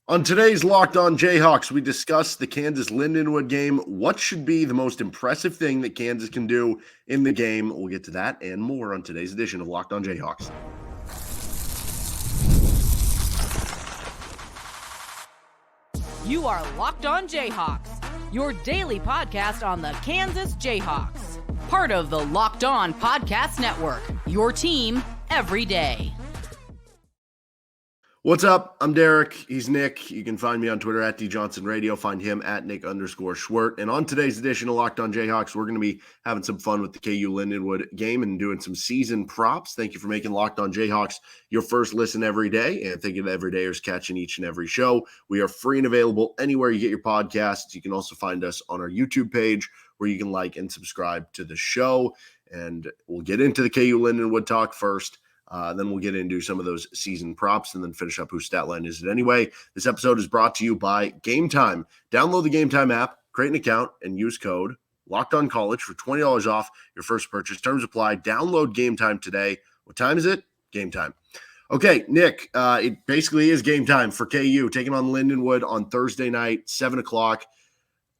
On today's Locked On Jayhawks, we discuss the Kansas Lindenwood game. What should be the most impressive thing that Kansas can do in the game? We'll get to that and more on today's edition of Locked On Jayhawks. You are Locked On Jayhawks, your daily podcast on the Kansas Jayhawks. Part of the Locked On Podcast Network, your team every day. What's up? I'm Derek. He's Nick. You can find me on Twitter at DJohnsonRadio. Find him at Nick_Schwert. And on today's edition of Locked On Jayhawks, we're going to be having some fun with the KU Lindenwood game and doing some season props. Thank you for making Locked On Jayhawks your first listen every day. And thank you to everydayers catching each and every show. We are free and available anywhere you get your podcasts. You can also find us on our YouTube page where you can like and subscribe to the show. And we'll get into the KU Lindenwood talk first. Then we'll get into some of those season props and then finish up whose stat line is it anyway. This episode is brought to you by Game Time. Download the Game Time app, create an account, and use code LOCKEDONCollege for $20 off your first purchase. Terms apply. Download Game Time today. What time is it? Game time. Okay, Nick, it basically is game time for KU, taking on Lindenwood on Thursday night, 7 o'clock.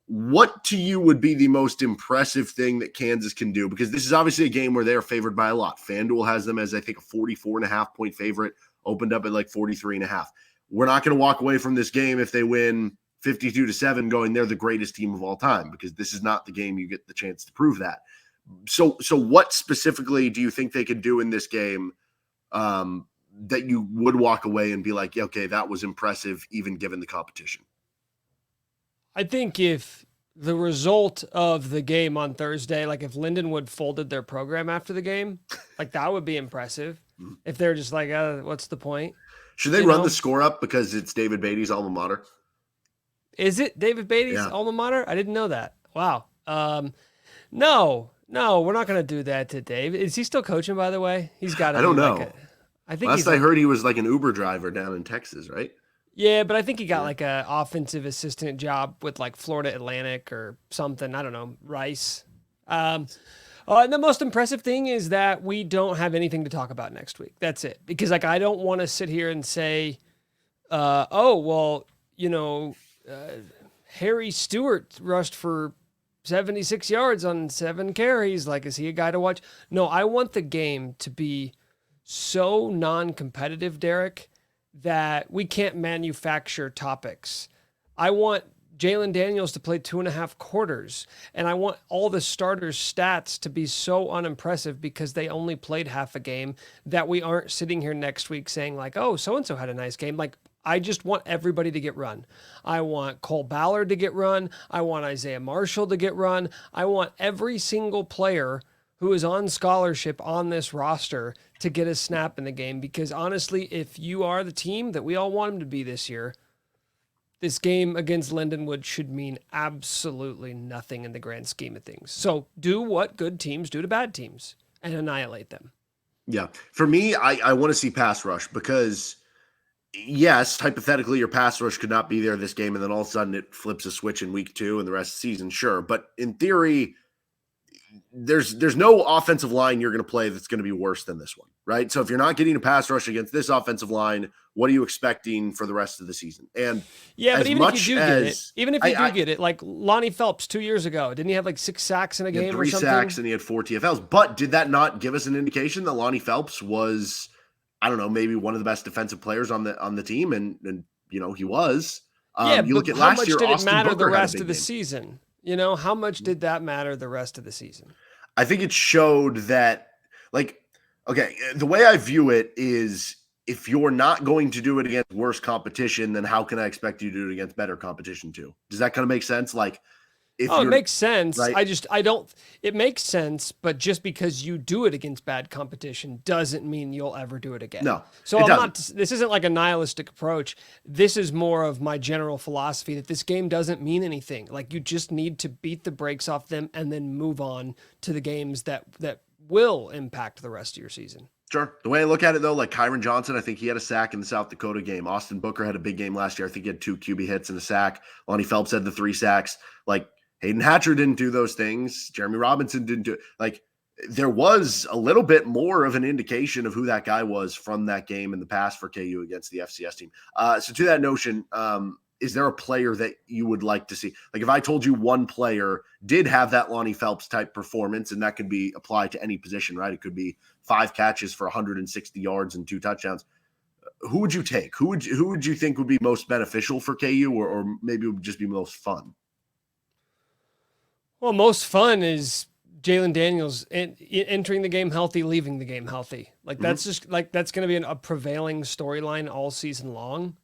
What to you would be the most impressive thing that Kansas can do? Because this is obviously a game where they're favored by a lot. FanDuel has them as, I think, a 44.5 point favorite, opened up at like 43.5. We're not going to walk away from this game if they win 52-7 going, they're the greatest team of all time, because this is not the game you get the chance to prove that. So what specifically do you think they could do in this game that you would walk away and be like, yeah, okay, that was impressive, even given the competition? I think if the result of the game on Thursday, like if Lindenwood folded their program after the game, like that would be impressive. If they're just like, what's the point? Should they run the score up because it's David Beatty's alma mater? Is it David Beatty's alma mater? I didn't know that. Wow. No, we're not going to do that to Dave. Is he still coaching, by the way? He's got to. I don't know. I think I heard he was like an Uber driver down in Texas, right? Yeah, but I think he got like an offensive assistant job with like Florida Atlantic or something. I don't know, Rice. And the most impressive thing is that we don't have anything to talk about next week. That's it. Because like I don't want to sit here and say, Harry Stewart rushed for 76 yards on 7 carries. Like, is he a guy to watch? No, I want the game to be so non-competitive, Derek, that we can't manufacture topics. I want Jalon Daniels to play 2.5 quarters, and I want all the starters' stats to be so unimpressive because they only played half a game that we aren't sitting here next week saying like, oh, so-and-so had a nice game. Like, I just want everybody to get run. I want Cole Ballard to get run. I want Isaiah Marshall to get run. I want every single player who is on scholarship on this roster to get a snap in the game. Because honestly, if you are the team that we all want them to be this year, this game against Lindenwood should mean absolutely nothing in the grand scheme of things. So do what good teams do to bad teams and annihilate them. Yeah. For me, I want to see pass rush because, yes, hypothetically, your pass rush could not be there this game, and then all of a sudden it flips a switch in week 2 and the rest of the season, sure. But in theory, there's no offensive line you're going to play that's going to be worse than this one, right? So if you're not getting a pass rush against this offensive line, what are you expecting for the rest of the season? And yeah, but even if you do get it, like Lonnie Phelps 2 years ago, didn't he have like 6 sacks in a game or something? 3 sacks and he had 4 TFLs. But did that not give us an indication that Lonnie Phelps was, I don't know, maybe one of the best defensive players on the team? And he was. You look at last year, how much did it matter Booker the rest of the game. Season? How much did that matter the rest of the season? I think it showed that, like, okay, the way I view it is if you're not going to do it against worse competition, then how can I expect you to do it against better competition too? Does that kind of make sense? Like, it makes sense. Right? It makes sense, but just because you do it against bad competition doesn't mean you'll ever do it again. No. So this isn't like a nihilistic approach. This is more of my general philosophy that this game doesn't mean anything. Like, you just need to beat the brakes off them and then move on to the games that will impact the rest of your season. Sure. The way I look at it, though, like Kyron Johnson, I think he had a sack in the South Dakota game. Austin Booker had a big game last year. I think he had 2 QB hits and a sack. Lonnie Phelps had the 3 sacks. Like, Hayden Hatcher didn't do those things. Jeremy Robinson didn't do it. Like, there was a little bit more of an indication of who that guy was from that game in the past for KU against the FCS team. So to that notion, is there a player that you would like to see? Like if I told you one player did have that Lonnie Phelps type performance, and that could be applied to any position, right? It could be 5 catches for 160 yards and 2 touchdowns. Who would you take? Who would you think would be most beneficial for KU, or maybe it would just be most fun? Well, most fun is Jalon Daniels entering the game healthy, leaving the game healthy. Like that's just like that's going to be a prevailing storyline all season long.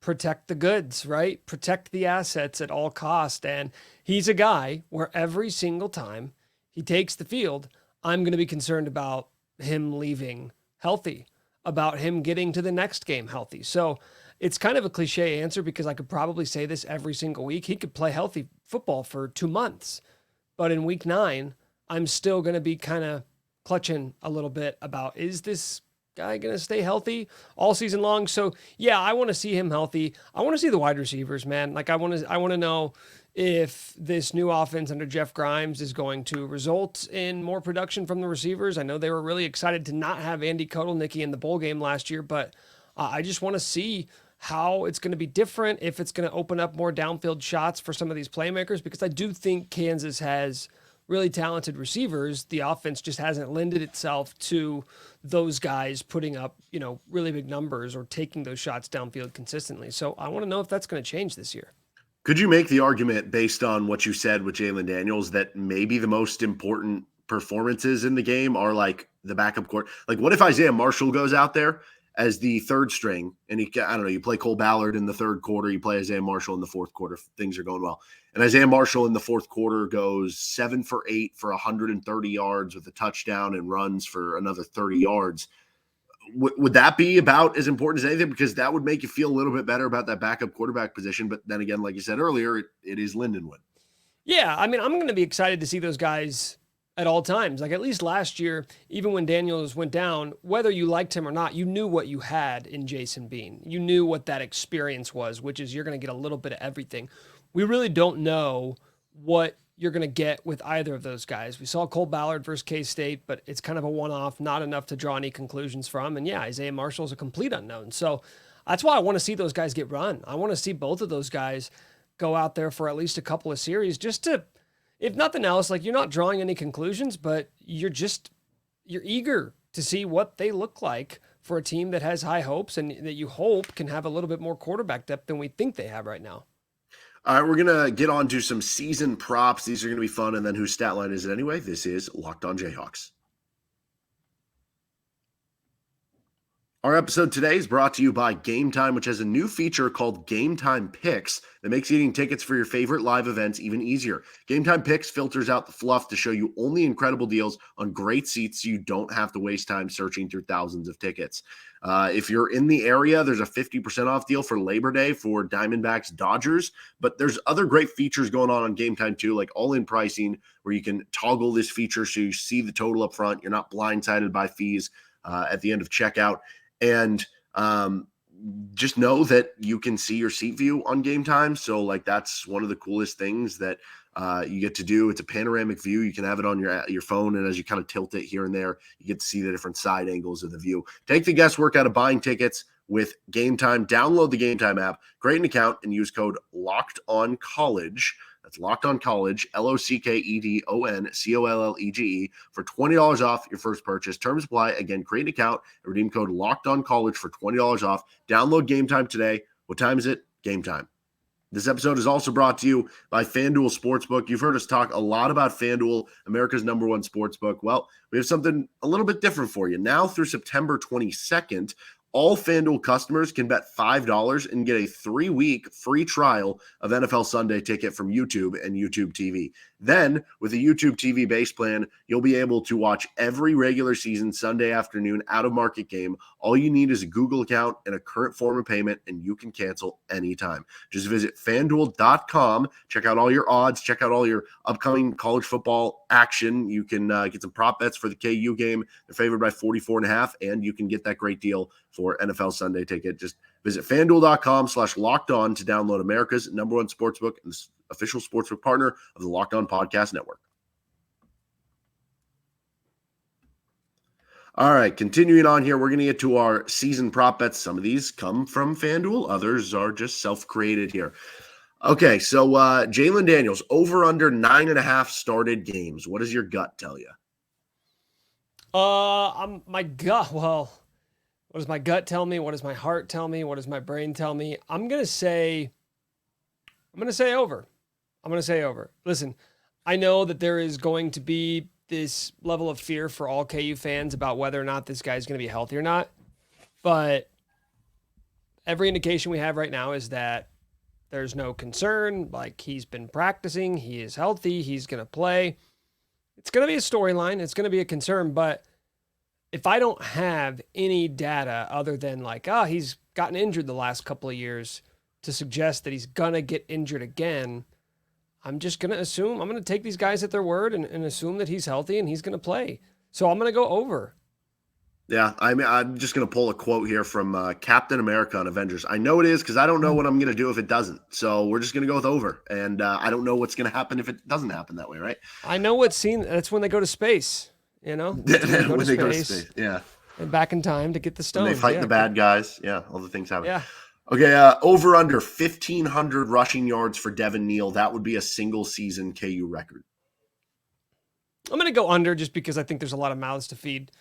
Protect the goods, right? Protect the assets at all cost. And he's a guy where every single time he takes the field, I'm going to be concerned about him leaving healthy, about him getting to the next game healthy. So it's kind of a cliche answer because I could probably say this every single week. He could play healthy football for 2 months, but in week 9, I'm still going to be kind of clutching a little bit about, is this guy going to stay healthy all season long? So yeah, I want to see him healthy. I want to see the wide receivers, man. Like I want to know if this new offense under Jeff Grimes is going to result in more production from the receivers. I know they were really excited to not have Andy Kotelnicki in the bowl game last year, but I just want to see how it's going to be different, if it's going to open up more downfield shots for some of these playmakers, because I do think Kansas has really talented receivers. The offense just hasn't lended itself to those guys putting up, really big numbers or taking those shots downfield consistently. So I want to know if that's going to change this year. Could you make the argument based on what you said with Jalon Daniels that maybe the most important performances in the game are like the backup court? Like what if Isaiah Marshall goes out there as the third string and you play Cole Ballard in the third quarter, you play Isaiah Marshall in the fourth quarter, things are going well. And Isaiah Marshall in the fourth quarter goes 7 for 8 for 130 yards with a touchdown and runs for another 30 yards. Would that be about as important as anything? Because that would make you feel a little bit better about that backup quarterback position. But then again, like you said earlier, it is Lindenwood. Yeah, I mean, I'm going to be excited to see those guys at all times. Like at least last year, even when Daniels went down, whether you liked him or not, you knew what you had in Jason Bean. You knew what that experience was, which is you're going to get a little bit of everything. We really don't know what you're going to get with either of those guys. We saw Cole Ballard versus K-State, but it's kind of a one-off, not enough to draw any conclusions from. And yeah, Isaiah Marshall is a complete unknown. So that's why I want to see those guys get run. I want to see both of those guys go out there for at least a couple of series just to, if nothing else, like you're not drawing any conclusions, but you're eager to see what they look like for a team that has high hopes and that you hope can have a little bit more quarterback depth than we think they have right now. All right, we're going to get on to some season props. These are going to be fun. And then whose stat line is it anyway? This is Locked On Jayhawks. Our episode today is brought to you by Game Time, which has a new feature called Game Time Picks that makes getting tickets for your favorite live events even easier. Game Time Picks filters out the fluff to show you only incredible deals on great seats so you don't have to waste time searching through thousands of tickets. If you're in the area, there's a 50% off deal for Labor Day for Diamondbacks Dodgers, but there's other great features going on Game Time too, like all-in pricing where you can toggle this feature so you see the total up front. You're not blindsided by fees at the end of checkout. And just know that you can see your seat view on Game Time. So like that's one of the coolest things that you get to do. It's a panoramic view. You can have it on your phone, and as you kind of tilt it here and there, you get to see the different side angles of the view. Take the guesswork out of buying tickets with Game Time. Download the Game Time app, create an account, and use code LOCKEDONCollege. That's Locked On College, LOCKEDONCOLLEGE for $20 off your first purchase. Terms apply. Again, create an account and redeem code Locked On College for $20 off. Download Game Time today. What time is it? Game time. This episode is also brought to you by FanDuel Sportsbook. You've heard us talk a lot about FanDuel, America's #1 sportsbook. Well, we have something a little bit different for you. Now through September 22nd, all FanDuel customers can bet $5 and get a 3-week free trial of NFL Sunday Ticket from YouTube and YouTube TV. Then, with a YouTube TV base plan, you'll be able to watch every regular season Sunday afternoon out-of-market game. All you need is a Google account and a current form of payment, and you can cancel anytime. Just visit FanDuel.com, check out all your odds, check out all your upcoming college football action. You can get some prop bets for the KU game. They're favored by 44.5, and you can get that great deal for NFL Sunday Ticket. Just visit FanDuel.com/LockedOn to download America's #1 sportsbook and the official sportsbook partner of the Locked On Podcast Network. All right, continuing on here, we're going to get to our season prop bets. Some of these come from FanDuel, others are just self-created here. Okay, so Jalon Daniels, over under 9.5 started games. What does your gut tell you? My gut. Well, what does my gut tell me? What does my heart tell me? What does my brain tell me? I'm gonna say over. I'm gonna say over. Listen, I know that there is going to be this level of fear for all KU fans about whether or not this guy's going to be healthy or not, but every indication we have right now is that there's no concern. Like, he's been practicing, he is healthy, he's going to play. It's going to be a storyline, it's going to be a concern, but if I don't have any data other than like, he's gotten injured the last couple of years to suggest that he's going to get injured again, I'm just going to assume, I'm going to take these guys at their word and assume that he's healthy and he's going to play. So I'm going to go over. Yeah, I'm just going to pull a quote here from Captain America on Avengers. I know it is because I don't know what I'm going to do if it doesn't. So we're just going to go with over. And I don't know what's going to happen if it doesn't happen that way, right? I know what's seen. That's when they go to space, you know? When they go to space, yeah. And back in time to get the stones. And they fight the bad guys. Yeah, all the things happen. Yeah. Okay, over under 1,500 rushing yards for Devin Neal. That would be a single season KU record. I'm going to go under just because I think there's a lot of mouths to feed.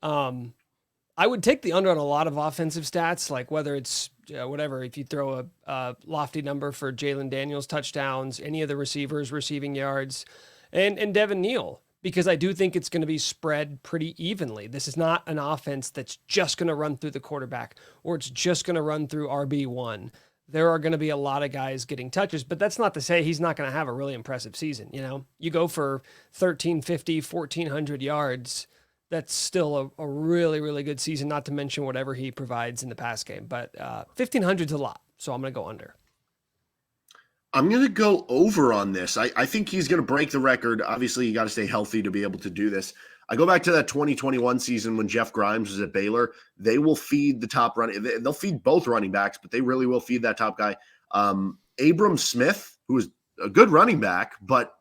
I would take the under on a lot of offensive stats, like whether it's whatever, if you throw a lofty number for Jalon Daniels touchdowns, any of the receivers receiving yards, and Devin Neal, because I do think it's going to be spread pretty evenly. This is not an offense that's just going to run through the quarterback or it's just going to run through RB1. There are going to be a lot of guys getting touches, but that's not to say he's not going to have a really impressive season. You know, you go for 1,350, 1,400 yards. That's still a really, really good season, not to mention whatever he provides in the pass game. But 1,500 is a lot, so I'm going to go under. I'm going to go over on this. I think he's going to break the record. Obviously, you got to stay healthy to be able to do this. I go back to that 2021 season when Jeff Grimes was at Baylor. They will feed the top running. They'll feed both running backs, but they really will feed that top guy. Abram Smith, who is a good running back, but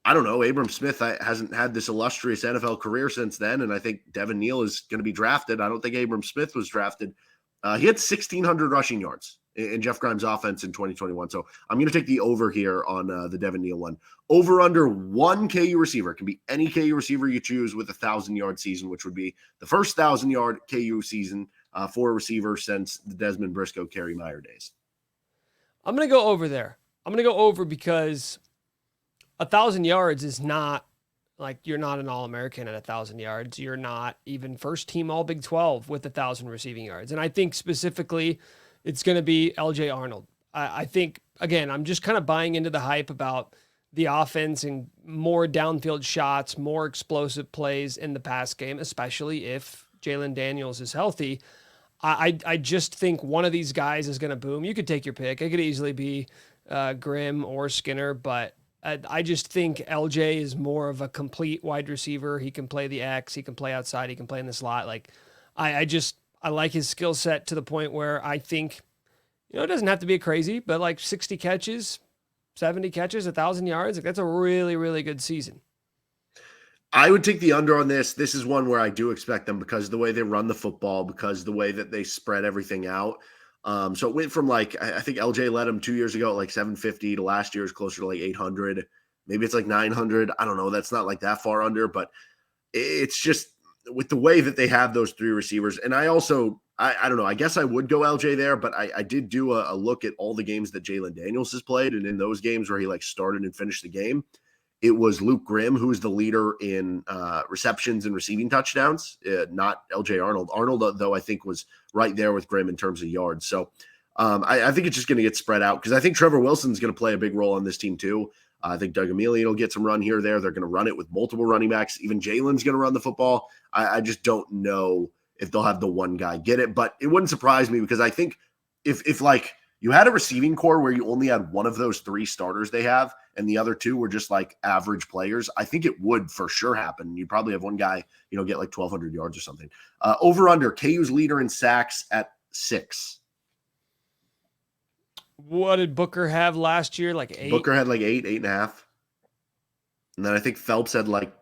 I don't know. Abram Smith hasn't had this illustrious NFL career since then, and I think Devin Neal is going to be drafted. I don't think Abram Smith was drafted. He had 1,600 rushing yards in Jeff Grimes' offense in 2021. So I'm going to take the over here on the Devin Neal one. Over under one KU receiver. It can be any KU receiver you choose with a 1,000-yard season, which would be the first 1,000-yard KU season for a receiver since the Desmond Briscoe, Kerry Meyer days. I'm going to go over there. I'm going to go over because 1,000 yards is not like, you're not an All-American at 1,000 yards. You're not even first team All Big 12 with 1,000 receiving yards. And I think specifically it's going to be LJ Arnold. I think, again, I'm just kind of buying into the hype about the offense and more downfield shots, more explosive plays in the pass game, especially if Jalon Daniels is healthy. I just think one of these guys is going to boom. You could take your pick. It could easily be Grimm or Skinner, but I just think LJ is more of a complete wide receiver. He can play the X, he can play outside, he can play in the slot. Like, I like his skill set to the point where I think, you know, it doesn't have to be crazy, but like 60 catches, 70 catches, 1,000 yards, like that's a really, really good season. I would take the under on this. This is one where I do expect them because of the way they run the football, because of the way that they spread everything out. So it went from like, I think LJ led him 2 years ago at like 750 to last year's closer to like 800. Maybe it's like 900. I don't know. That's not like that far under, but it's just with the way that they have those three receivers. And I also, I don't know, I guess I would go LJ there, but I did do a look at all the games that Jalon Daniels has played. And in those games where he like started and finished the game, it was Luke Grimm, who was the leader in receptions and receiving touchdowns, not LJ Arnold. Arnold, though, I think was right there with Grimm in terms of yards. So I think it's just going to get spread out because I think Trevor Wilson's going to play a big role on this team too. I think Doug Emilio will get some run here or there. They're going to run it with multiple running backs. Even Jalen's going to run the football. I just don't know if they'll have the one guy get it, but it wouldn't surprise me because I think if like you had a receiving core where you only had one of those three starters they have and the other two were just like average players, I think it would for sure happen. You'd probably have one guy, you know, get like 1,200 yards or something. Over under, KU's leader in sacks at 6. What did Booker have last year? Like 8? Booker had like 8.5. And then I think Phelps had like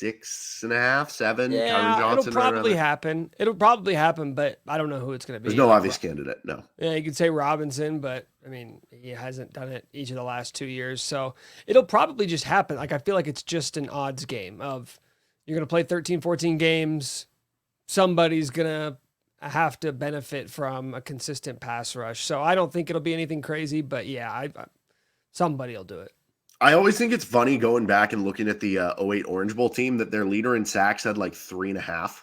6.5, 7. Kyron Yeah, Johnson, it'll probably happen. It'll probably happen, but I don't know who it's going to be. There's no obvious candidate, no. Yeah, you could say Robinson, but I mean, he hasn't done it each of the last 2 years. So it'll probably just happen. Like, I feel like it's just an odds game of you're going to play 13, 14 games. Somebody's going to have to benefit from a consistent pass rush. So I don't think it'll be anything crazy, but yeah, somebody will do it. I always think it's funny going back and looking at the 08 Orange Bowl team that their leader in sacks had like 3.5.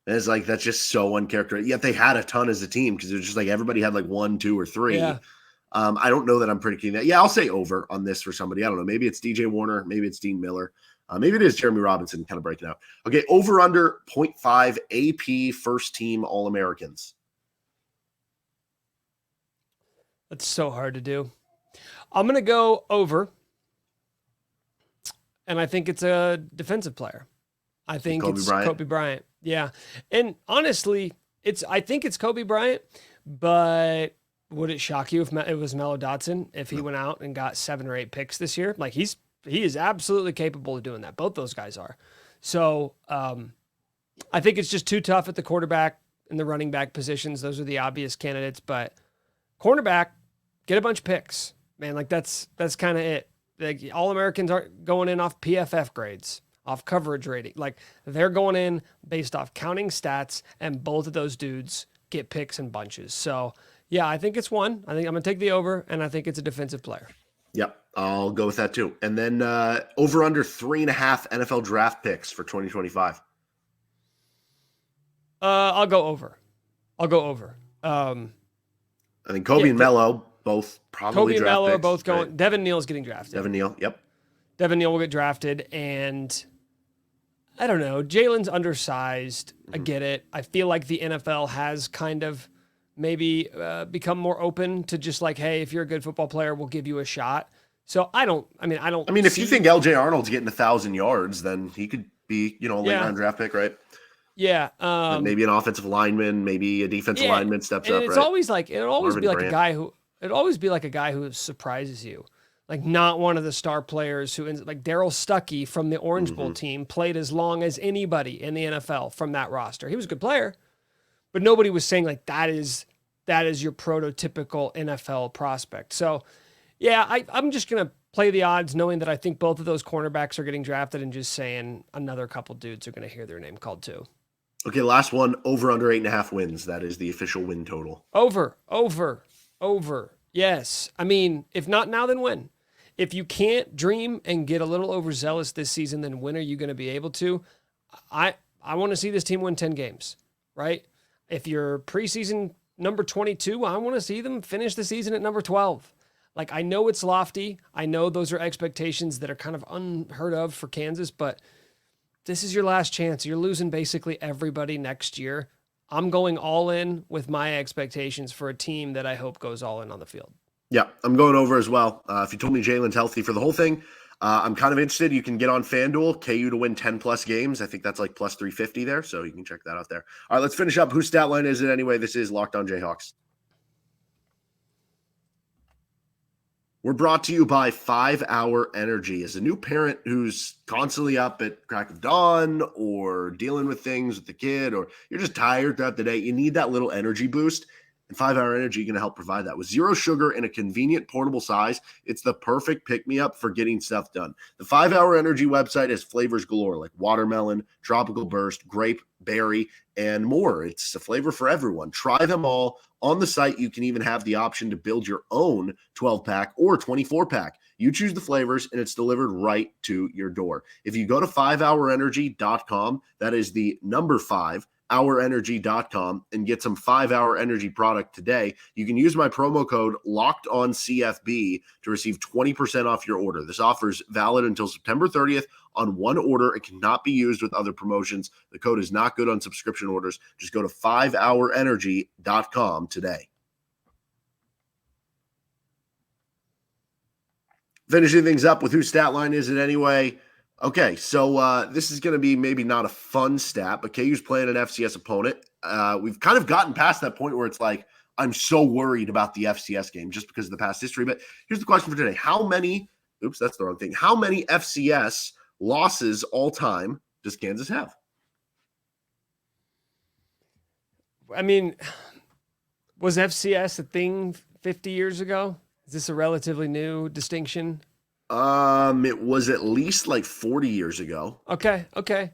And it's like, that's just so uncharacteristic. Yet they had a ton as a team because it was just like everybody had like 1, 2, or 3. Yeah. I don't know that I'm predicting that. Yeah, I'll say over on this for somebody. I don't know. Maybe it's DJ Warner. Maybe it's Dean Miller. Maybe it is Jeremy Robinson kind of breaking out. Okay, over under 0.5 AP first team All-Americans. That's so hard to do. I'm going to go over. And I think it's a defensive player. I think it's Cobee Bryant. Yeah. And honestly, I think it's Cobee Bryant, but would it shock you if it was Mello Dotson if he went out and got 7 or 8 picks this year? Like, he is absolutely capable of doing that. Both those guys are. So I think it's just too tough at the quarterback and the running back positions. Those are the obvious candidates, but cornerback, get a bunch of picks, man. Like, that's kind of it. Like, All-Americans aren't going in off PFF grades, off coverage rating. Like, they're going in based off counting stats, and both of those dudes get picks in bunches. So, yeah, I think it's one. I think I'm going to take the over, and I think it's a defensive player. Yep, I'll go with that too. And then over under 3.5 NFL draft picks for 2025. I'll go over. I think Cobee and Mello both probably Cobee and draft Mello picks, are both going. right? Devin Neal's getting drafted. Devin Neal, yep. Devin Neal will get drafted, and I don't know. Jalen's undersized. I get it. I feel like the NFL has kind of maybe become more open to just like, hey, if you're a good football player, we'll give you a shot. So I mean, if you think LJ Arnold's getting 1,000 yards, then he could be, a late round draft pick, right? Yeah. Maybe an offensive lineman, maybe a defensive lineman steps up. It's right? always like, it'll always Marvin be like Grant. a guy who surprises you. Like, not one of the star players who ends like Darryl Stuckey from the Orange Bowl team played as long as anybody in the NFL from that roster. He was a good player, but nobody was saying like that is your prototypical NFL prospect. So yeah, I'm just going to play the odds knowing that I think both of those cornerbacks are getting drafted and just saying another couple dudes are going to hear their name called too. Okay, last one, over under 8.5 wins. That is the official win total. Over. Yes. I mean, if not now, then when? If you can't dream and get a little overzealous this season, then when are you going to be able to? I want to see this team win 10 games, right? If you're preseason number 22, I want to see them finish the season at number 12. Like, I know it's lofty. I know those are expectations that are kind of unheard of for Kansas, but this is your last chance. You're losing basically everybody next year. I'm going all in with my expectations for a team that I hope goes all in on the field. Yeah, I'm going over as well. If you told me Jalen's healthy for the whole thing, I'm kind of interested. You can get on FanDuel, KU to win 10-plus games. I think that's like plus 350 there, so you can check that out there. All right, let's finish up. Whose stat line is it anyway? This is Locked On Jayhawks. We're brought to you by 5 Hour Energy. As a new parent who's constantly up at crack of dawn or dealing with things with the kid, or you're just tired throughout the day, you need that little energy boost. And 5 Hour Energy is going to help provide that. With zero sugar in a convenient portable size, it's the perfect pick-me-up for getting stuff done. The 5 Hour Energy website has flavors galore like watermelon, tropical burst, grape, berry, and more. It's a flavor for everyone. Try them all. On the site, you can even have the option to build your own 12-pack or 24-pack. You choose the flavors, and it's delivered right to your door. If you go to 5hourenergy.com, that is the number 5, hourenergy.com, and get some 5 Hour Energy product today, you can use my promo code LOCKEDONCFB to receive 20% off your order. This offer is valid until September 30th on one order. It cannot be used with other promotions. The code is not good on subscription orders. Just go to 5hourenergy.com today. Finishing things up with whose stat line is it anyway? Okay, so this is going to be maybe not a fun stat, but KU's playing an FCS opponent. We've kind of gotten past that point where it's like, I'm so worried about the FCS game just because of the past history. But here's the question for today. How many FCS losses all time does Kansas have? I mean, was FCS a thing 50 years ago? Is this a relatively new distinction? It was at least like 40 years ago. Okay.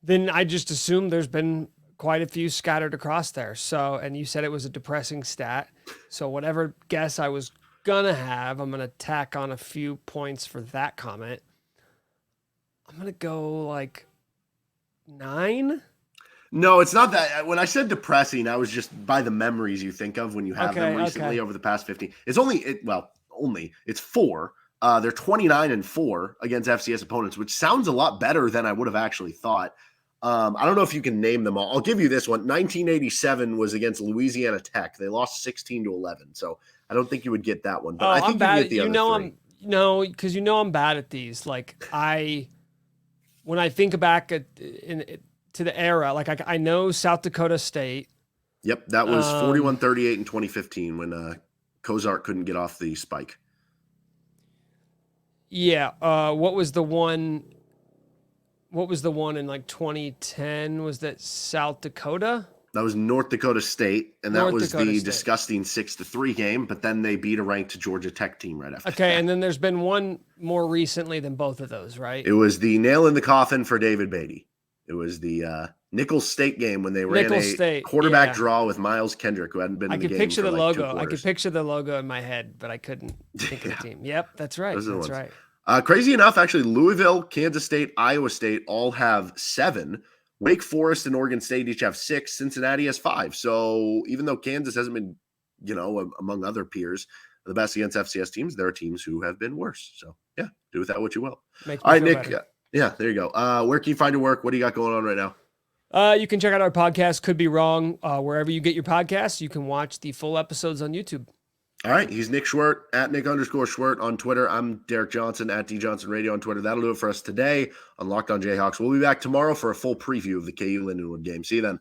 Then I just assume there's been quite a few scattered across there. So, and you said it was a depressing stat. So whatever guess I was gonna have, I'm gonna tack on a few points for that comment. I'm gonna go like 9. No, it's not that. When I said depressing, I was just by the memories you think of when you have them recently over the past 15. It's it's 4. They're 29-4 against FCS opponents, which sounds a lot better than I would have actually thought. I don't know if you can name them all. I'll give you this one. 1987 was against Louisiana Tech. They lost 16-11. So I don't think you would get that one. But I think I'm bad. you get the other three. Because I'm bad at these. Like when I think back to the era, like I know South Dakota State. Yep, that was 41-38 in 2015 when Kozart couldn't get off the spike. Yeah. What was the one in like 2010? Was that South Dakota? That was North Dakota State, and that was the disgusting 6-3 game, but then they beat a ranked Georgia Tech team right after. Okay, and then there's been one more recently than both of those, right? It was the nail in the coffin for David Beatty. It was the Nicholls State game when they ran a quarterback draw with Miles Kendrick, who hadn't been in the game. I could picture the logo. I could picture the logo in my head, but I couldn't think of the team. Yep, that's right. That's right. Crazy enough, actually, Louisville, Kansas State, Iowa State all have 7. Wake Forest and Oregon State each have 6. Cincinnati has 5. So even though Kansas hasn't been, among other peers, the best against FCS teams, there are teams who have been worse. So, yeah, do with that what you will. All right, Nick. Yeah, there you go. Where can you find your work? What do you got going on right now? You can check out our podcast, Could Be Wrong, wherever you get your podcasts. You can watch the full episodes on YouTube. All right, he's Nick Schwert, at Nick_Schwert on Twitter. I'm Derek Johnson, at D Johnson Radio on Twitter. That'll do it for us today on Locked On Jayhawks. We'll be back tomorrow for a full preview of the KU Lindenwood game. See you then.